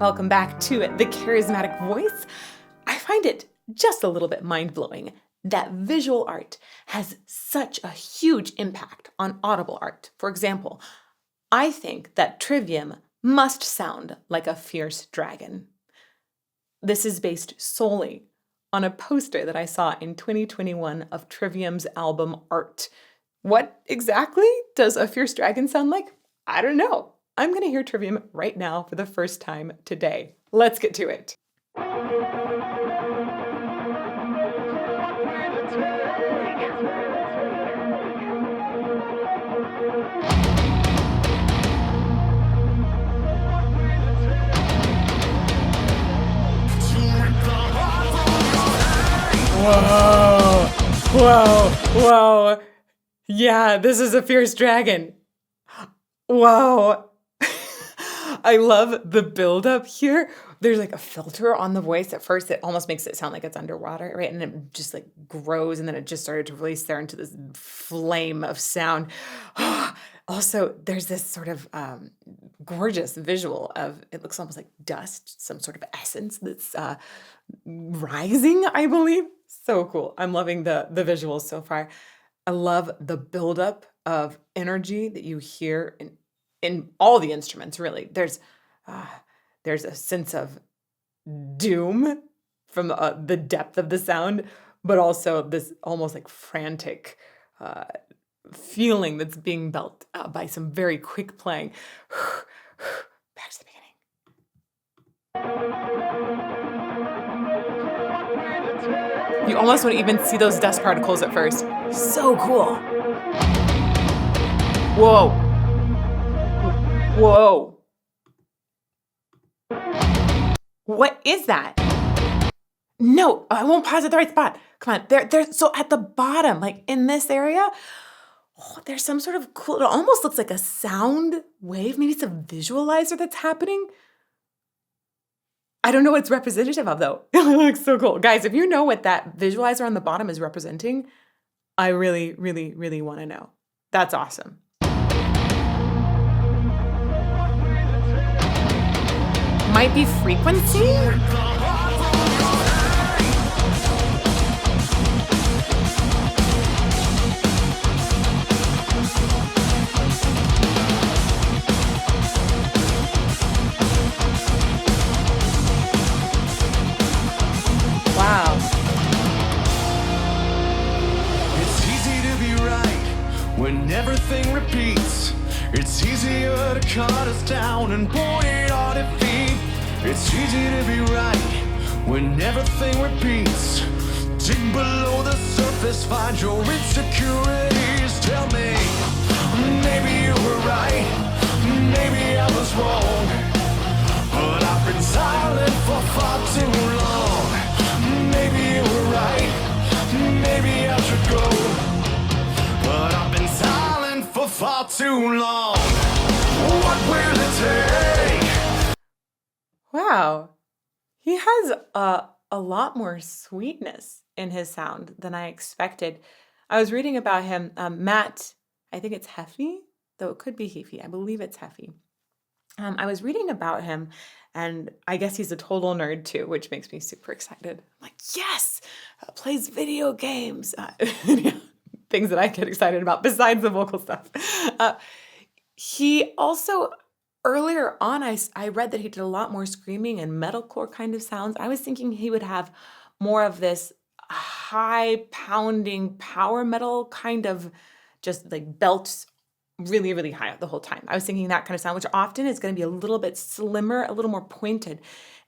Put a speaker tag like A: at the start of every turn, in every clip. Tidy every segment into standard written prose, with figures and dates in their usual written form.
A: Welcome back to The Charismatic Voice. I find it just a little bit mind-blowing that visual art has such a huge impact on audible art. For example, I think that Trivium must sound like a fierce dragon. This is based solely on a poster that I saw in 2021 of Trivium's album Art. What exactly does a fierce dragon sound like? I don't know. I'm going to hear Trivium right now for the first time today. Let's get to it. Whoa, whoa, whoa. Yeah, this is a fierce dragon. Whoa. I love the buildup here. There's like a filter on the voice. At first, it almost makes it sound like it's underwater, right? And it just like grows, and then it just started to release there into this flame of sound. Also, there's this sort of gorgeous visual of, it looks almost like dust, some sort of essence that's rising, I believe. So cool. I'm loving the visuals so far. I love the buildup of energy that you hear in all the instruments, really. There's a sense of doom from the depth of the sound, but also this almost like frantic feeling that's being built by some very quick playing. Back to the beginning. You almost wouldn't even see those dust particles at first. So cool. Whoa. Whoa. What is that? No, I won't pause at the right spot. Come on, there's so at the bottom, like in this area, there's some sort of cool, it almost looks like a sound wave. Maybe it's a visualizer that's happening. I don't know what it's representative of though. It looks so cool. Guys, if you know what that visualizer on the bottom is representing, I really, really, really want to know. That's awesome. Might be frequency? Wow.
B: It's easy to be right when everything repeats. It's easier to cut us down and point our defeat. It's easy to be right when everything repeats. Dig below the surface, find your insecurities. Tell me, maybe you were right, maybe I was wrong, but I've been silent for far too long. Maybe you were right, maybe I should go, but I've been silent for far too long. What will it take?
A: Wow. He has a lot more sweetness in his sound than I expected. I was reading about him, Matt, I think it's Heffy, though it could be Heafy. I believe it's Heffy. I was reading about him, and I guess he's a total nerd too, which makes me super excited. I'm like, yes, plays video games. Things that I get excited about besides the vocal stuff. He also, earlier on, I read that he did a lot more screaming and metalcore kind of sounds. I was thinking he would have more of this high pounding power metal kind of just like belts really, really high the whole time. I was thinking that kind of sound, which often is going to be a little bit slimmer, a little more pointed.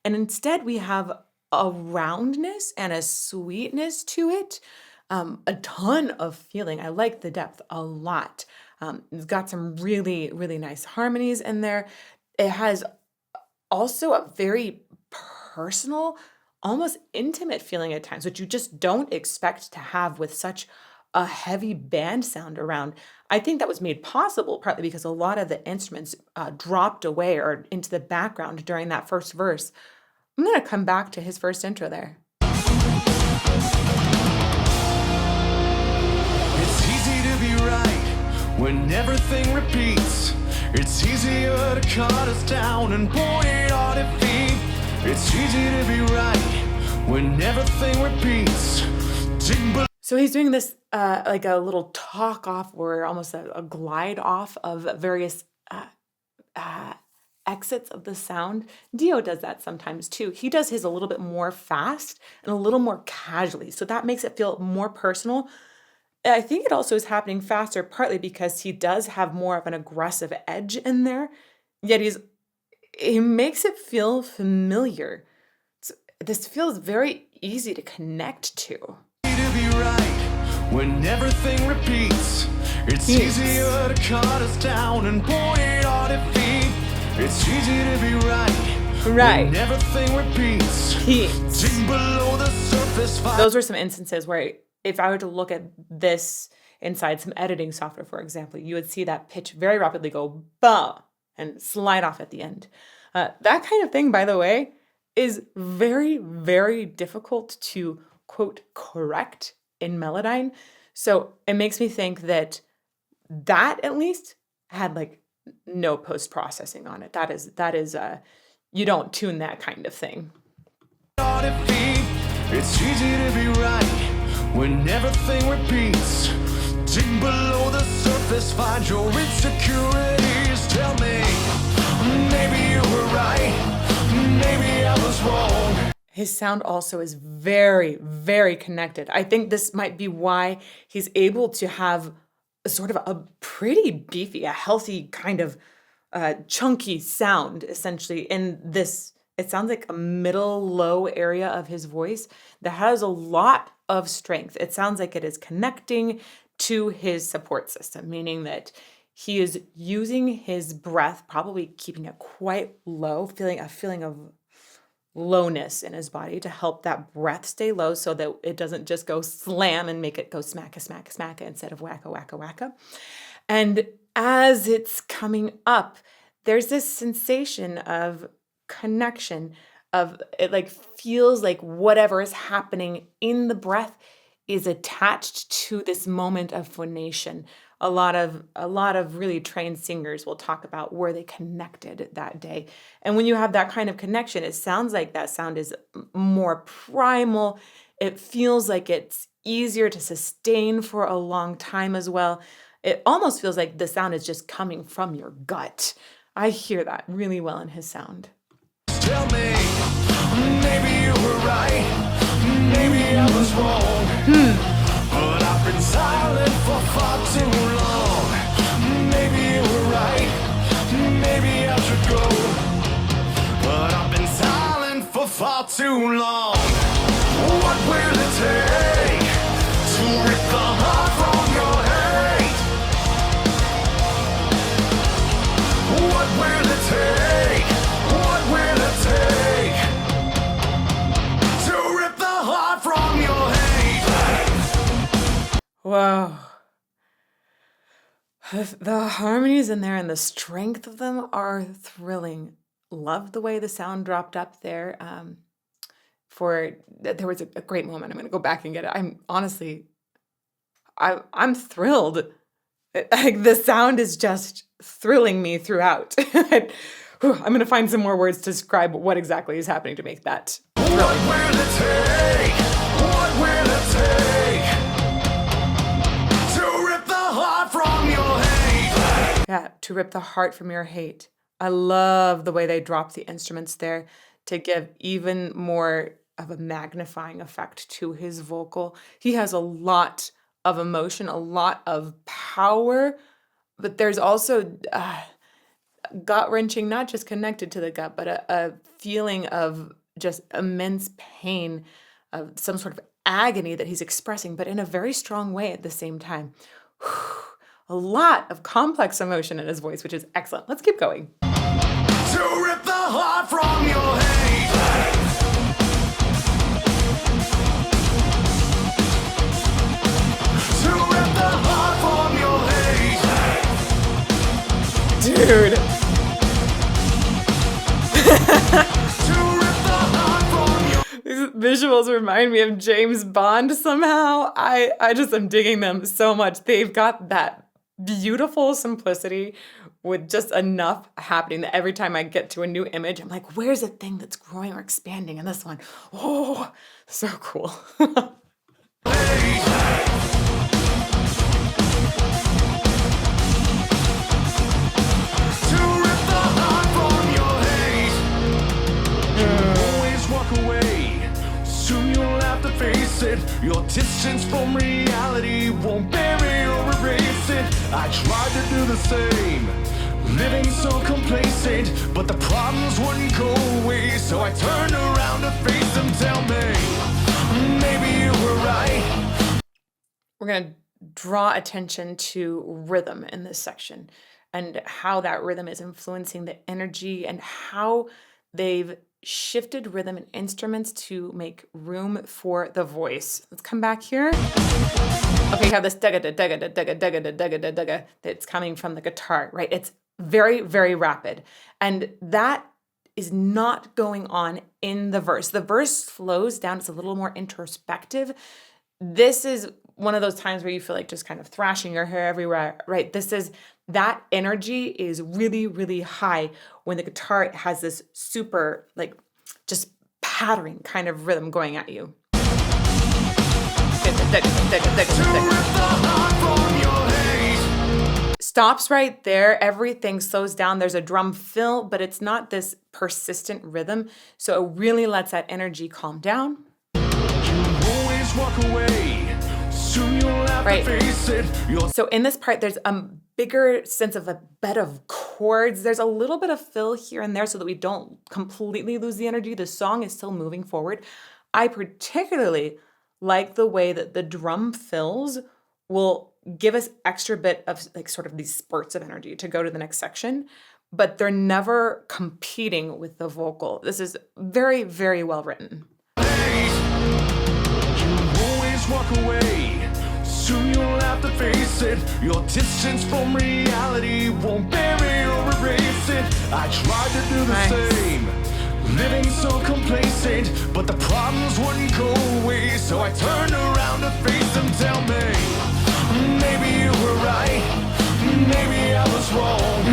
A: And instead we have a roundness and a sweetness to it. A ton of feeling. I like the depth a lot. It's got some really, really nice harmonies in there. It has also a very personal, almost intimate feeling at times, which you just don't expect to have with such a heavy band sound around. I think that was made possible partly because a lot of the instruments dropped away or into the background during that first verse. I'm going to come back to his first intro there.
B: It's easy to be right when everything repeats. It's easier to cut us down and point our defeat. It's easy to be right when everything repeats.
A: So he's doing this like a little talk off or almost a glide off of various exits of the sound. Dio does that sometimes too. He does his a little bit more fast and a little more casually. So that makes it feel more personal. I think it also is happening faster, partly because he does have more of an aggressive edge in there, yet he makes it feel familiar. So this feels very easy to connect to.
B: To be right when everything repeats. It's easier to cut us down and point our defeat. It's easy to be right when everything repeats. Dig below the surface.
A: Those were some instances where if I were to look at this inside some editing software, for example, you would see that pitch very rapidly go ba and slide off at the end. That kind of thing, by the way, is very, very difficult to, quote, correct in Melodyne. So it makes me think that at least had like no post-processing on it. That is you don't tune that kind of thing.
B: It's easy to be right when everything repeats. Dig below the surface, find your insecurities. Tell me, maybe you were right, maybe I was wrong.
A: His sound also is very, very connected. I think this might be why he's able to have sort of a pretty beefy, a healthy kind of chunky sound, essentially, in this. It sounds like a middle low area of his voice that has a lot of strength. It sounds like it is connecting to his support system, meaning that he is using his breath, probably keeping it quite low, feeling a feeling of lowness in his body to help that breath stay low so that it doesn't just go slam and make it go smacka, smacka, smacka instead of wacka, wacka, wacka. And as it's coming up, there's this sensation of connection, of it like feels like whatever is happening in the breath is attached to this moment of phonation. A lot of really trained singers will talk about where they connected that day. And when you have that kind of connection, it sounds like that sound is more primal. It feels like it's easier to sustain for a long time as well. It almost feels like the sound is just coming from your gut. I hear that really well in his sound.
B: Tell me, maybe you were right, maybe I was wrong. But I've been silent for far too long. Maybe you were right, maybe I should go. But I've been silent for far too long. What will it take to rip the heart from your hate? What will it take? What will it take to rip the heart from your hate?
A: Wow. The harmonies in there and the strength of them are thrilling. Love the way the sound dropped up there. There was a great moment. I'm going to go back and get it. I'm thrilled. Like the sound is just thrilling me throughout. I'm going to find some more words to describe what exactly is happening to make that thrilling.
B: What will it take? What will it take to rip the heart from your hate?
A: Yeah, to rip the heart from your hate. I love the way they drop the instruments there to give even more of a magnifying effect to his vocal. He has a lot of emotion, a lot of power, but there's also gut-wrenching, not just connected to the gut, but a feeling of just immense pain, of some sort of agony that he's expressing, but in a very strong way at the same time. A lot of complex emotion in his voice, which is excellent. Let's keep going.
B: To rip the heart from your hate. To rip the heart from your hate.
A: Dude.
B: To rip the heart from your
A: These visuals remind me of James Bond somehow. I just am digging them so much. They've got that beautiful simplicity with just enough happening that every time I get to a new image, I'm like, where's the thing that's growing or expanding in this one? Oh, so cool.
B: Face it, your distance from reality won't bury or erase it. I tried to do the same, living so complacent, but the problems wouldn't go away. So I turned around to face them. Tell me, maybe you were right.
A: We're going to draw attention to rhythm in this section and how that rhythm is influencing the energy and how they've shifted rhythm and instruments to make room for the voice. Let's come back here. Okay, you have this dugga da dugga da dugga dugga da dugga da dugga that's coming from the guitar, right? It's very, very rapid. And that is not going on in the verse. The verse slows down. It's a little more introspective. This is one of those times where you feel like just kind of thrashing your hair everywhere, right? That energy is really, really high when the guitar has this super, like, just pattering kind of rhythm going at you. Stops right there. Everything slows down. There's a drum fill, but it's not this persistent rhythm. So it really lets that energy calm down.
B: Always walk away. Soon you'll have
A: Right.
B: to face it.
A: So in this part, there's a bigger sense of a bed of chords. There's a little bit of fill here and there so that we don't completely lose the energy. The song is still moving forward. I particularly like the way that the drum fills will give us extra bit of like sort of these spurts of energy to go to the next section, but they're never competing with the vocal. This is very, very well written.
B: Always walk away. Soon you'll have to face it. Your distance from reality won't bury or erase it. I tried to do the same, living so complacent, but the problems wouldn't go away. So I turned around to face them. Tell me, maybe you were right, maybe I was wrong.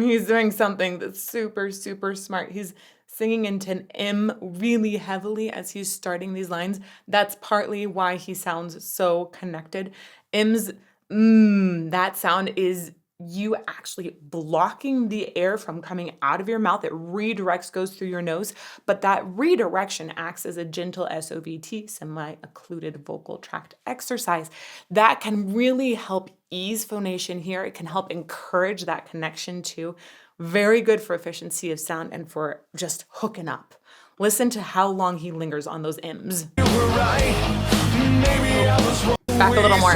A: He's doing something that's super, super smart. He's singing into an M really heavily as he's starting these lines. That's partly why he sounds so connected. M's, that sound is you actually blocking the air from coming out of your mouth. It redirects, goes through your nose, but that redirection acts as a gentle SOVT, semi-occluded vocal tract exercise. That can really help ease phonation here. It can help encourage that connection too. Very good for efficiency of sound and for just hooking up. Listen to how long he lingers on those M's. Back a little more.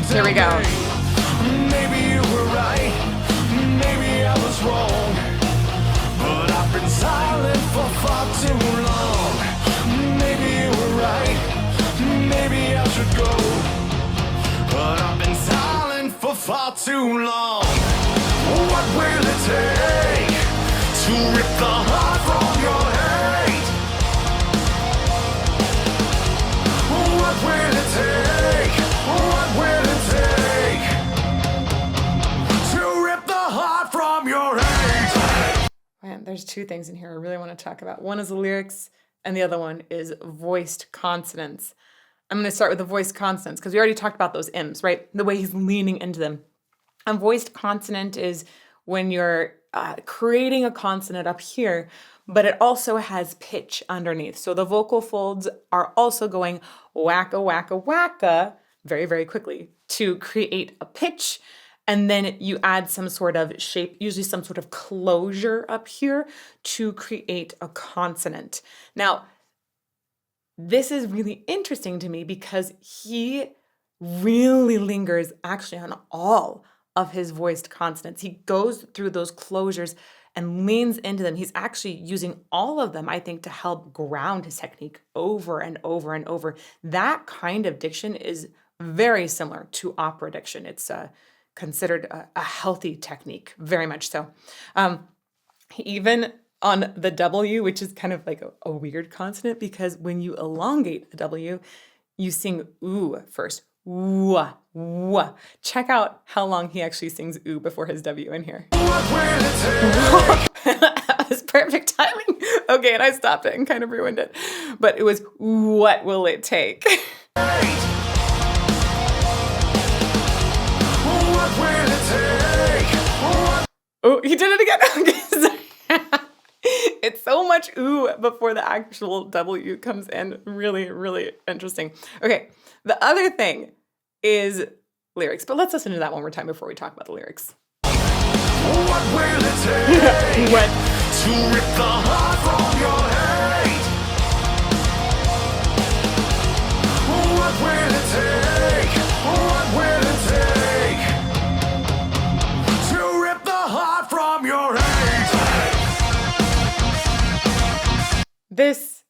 A: Here we go.
B: Maybe you were right, maybe I was wrong, but I've been silent for far too long. Maybe you were right, maybe I should go, but I've been silent for far too long. What will it take to rip the heart from your hate? What will it take? What will it take to rip the heart from your hate?
A: Man, there's two things in here I really want to talk about. One is the lyrics, and the other one is voiced consonants. I'm going to start with the voiced consonants because we already talked about those M's, right? The way he's leaning into them. A voiced consonant is when you're creating a consonant up here, but it also has pitch underneath. So the vocal folds are also going wacka, wacka, wacka very, very quickly to create a pitch. And then you add some sort of shape, usually some sort of closure up here to create a consonant. Now, this is really interesting to me because he really lingers actually on all of his voiced consonants. He goes through those closures and leans into them. He's actually using all of them, I think, to help ground his technique over and over and over. That kind of diction is very similar to opera diction. It's considered a healthy technique, very much so. Even on the W, which is kind of like a weird consonant because when you elongate the W, you sing ooh first. Wah, wah. Check out how long he actually sings ooh before his W in here.
B: What will it take?
A: That was perfect timing. Okay, and I stopped it and kind of ruined it. But it was, what will it take?
B: What will it take?
A: Oh, he did it again. Okay, sorry. It's so much ooh before the actual W comes in. Really, really interesting. Okay, the other thing is lyrics, but let's listen to that one more time before we talk about the lyrics.
B: What will it take?
A: What?
B: To rip the heart from your hate. What will it take? What will it take? To rip the heart from your hate.
A: This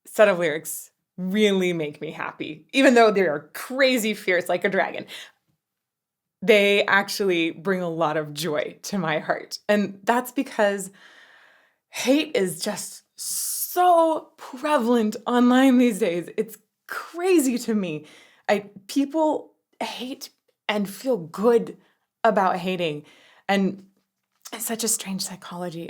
A: set of lyrics really make me happy, even though they are crazy fierce like a dragon. They actually bring a lot of joy to my heart. And that's because hate is just so prevalent online these days. It's crazy to me. People hate and feel good about hating. And it's such a strange psychology.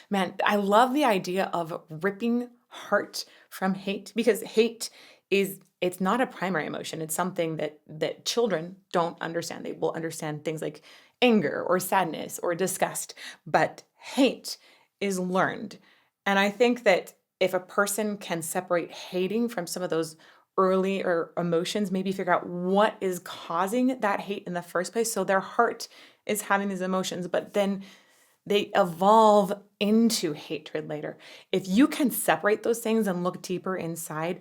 A: Man, I love the idea of ripping heart from hate, because hate it's not a primary emotion. It's something that children don't understand. They will understand things like anger or sadness or disgust, but hate is learned. And I think that if a person can separate hating from some of those earlier emotions, maybe figure out what is causing that hate in the first place, so their heart is having these emotions, but then they evolve into hatred later. If you can separate those things and look deeper inside,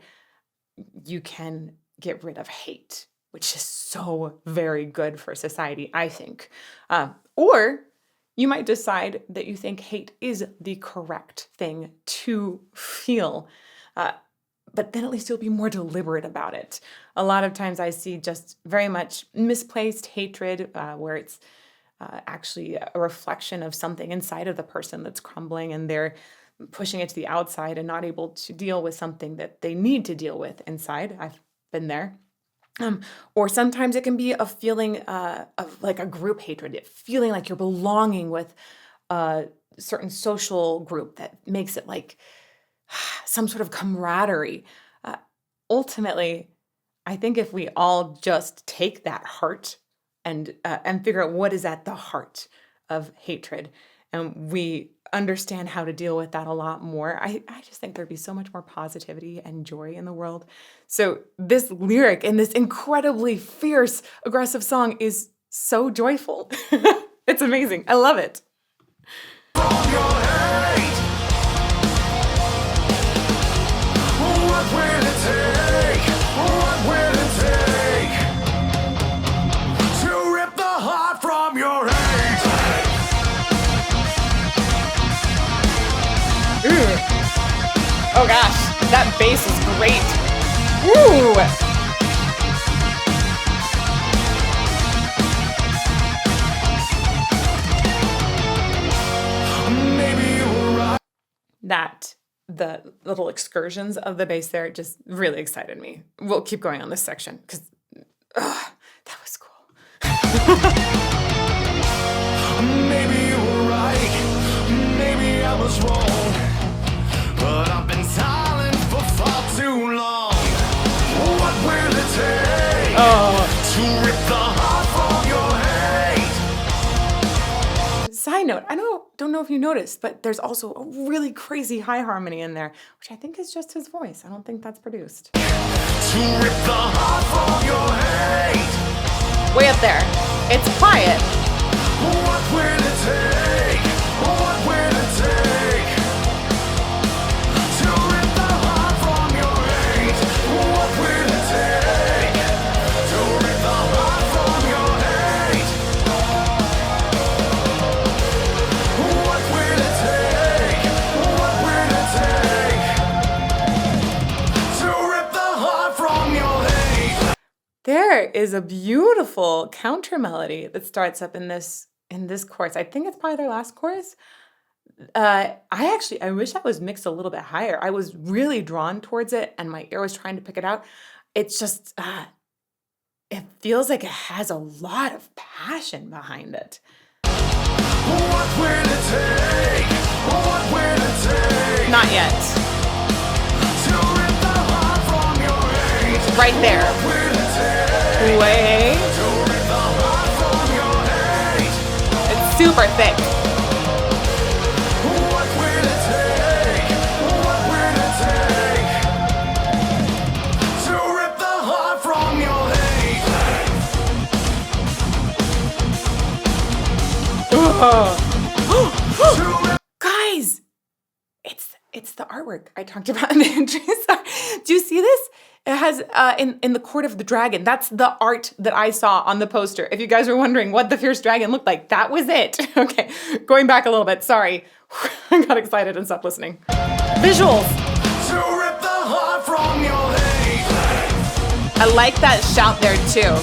A: you can get rid of hate, which is so very good for society, I think. Or you might decide that you think hate is the correct thing to feel. But then at least you'll be more deliberate about it. A lot of times I see just very much misplaced hatred, where it's actually a reflection of something inside of the person that's crumbling, and they're pushing it to the outside and not able to deal with something that they need to deal with inside. I've been there. Or sometimes it can be a feeling of like a group hatred, feeling like you're belonging with a certain social group that makes it like some sort of camaraderie. Ultimately, I think if we all just take that heart and figure out what is at the heart of hatred, and we understand how to deal with that a lot more, I just think there'd be so much more positivity and joy in the world. So this lyric in this incredibly fierce, aggressive song is so joyful. It's amazing. I love it.
B: From your hate. What will it take? What will it take? To rip the heart from your hate.
A: Ooh. Oh gosh, that bass is great. Ooh.
B: Maybe you were right.
A: The little excursions of the bass there just really excited me. We'll keep going on this section because that was cool.
B: Maybe you were right. Maybe I was wrong. But I've been silent for far too long. What will it take to rip the heart from your hate?
A: Side note, I don't know if you noticed, but there's also a really crazy high harmony in there, which I think is just his voice. I don't think that's produced.
B: To rip the heart from your hate.
A: Way up there. It's quiet.
B: What will it take? What will it take? To rip the heart from your hate. What will it take? To rip the heart from your hate. What will it take? What will it take? To rip the heart from your hate.
A: There is a beautiful counter melody that starts up in this chorus. I think it's probably their last chorus. I wish that was mixed a little bit higher. I was really drawn towards it, and my ear was trying to pick it out. It's just it feels like it has a lot of passion behind it.
B: What will it take? What will it take?
A: Not yet.
B: To rip the heart from your hate.
A: Right there.
B: What will it take?
A: Wait.
B: To rip the heart from your hate.
A: It's super thick.
B: What will it take? What will it take? To rip the heart from your hate.
A: Guys, it's the artwork I talked about in the entry. Do you see this? It has in the Court of the Dragon. That's the art that I saw on the poster. If you guys were wondering what the fierce dragon looked like, that was it. Okay, going back a little bit. Sorry, I got excited and stopped listening. Visuals.
B: To rip the heart from your hate.
A: I like that shout there too.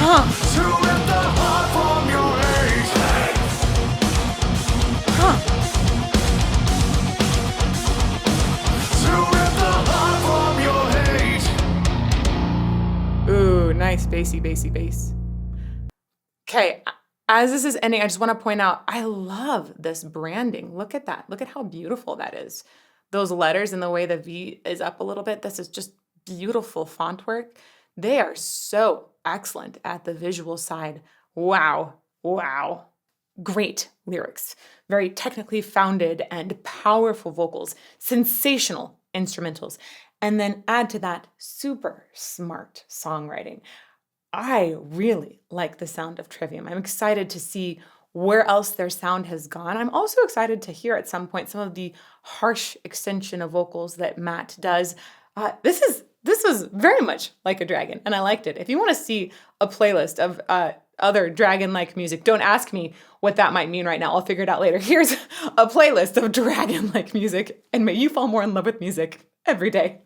A: Huh.
B: To rip the heart from your hate.
A: Huh.
B: To rip the heart from your hate.
A: Ooh, nice bassy, bassy, bass. Okay, as this is ending, I just want to point out, I love this branding. Look at that. Look at how beautiful that is. Those letters and the way the V is up a little bit. This is just beautiful font work. They are so excellent at the visual side. Wow. Wow. Great lyrics. Very technically founded and powerful vocals. Sensational instrumentals. And then add to that super smart songwriting. I really like the sound of Trivium. I'm excited to see where else their sound has gone. I'm also excited to hear at some point some of the harsh extension of vocals that Matt does. This was very much like a dragon, and I liked it. If you want to see a playlist of other dragon-like music, don't ask me what that might mean right now. I'll figure it out later. Here's a playlist of dragon-like music, and may you fall more in love with music every day.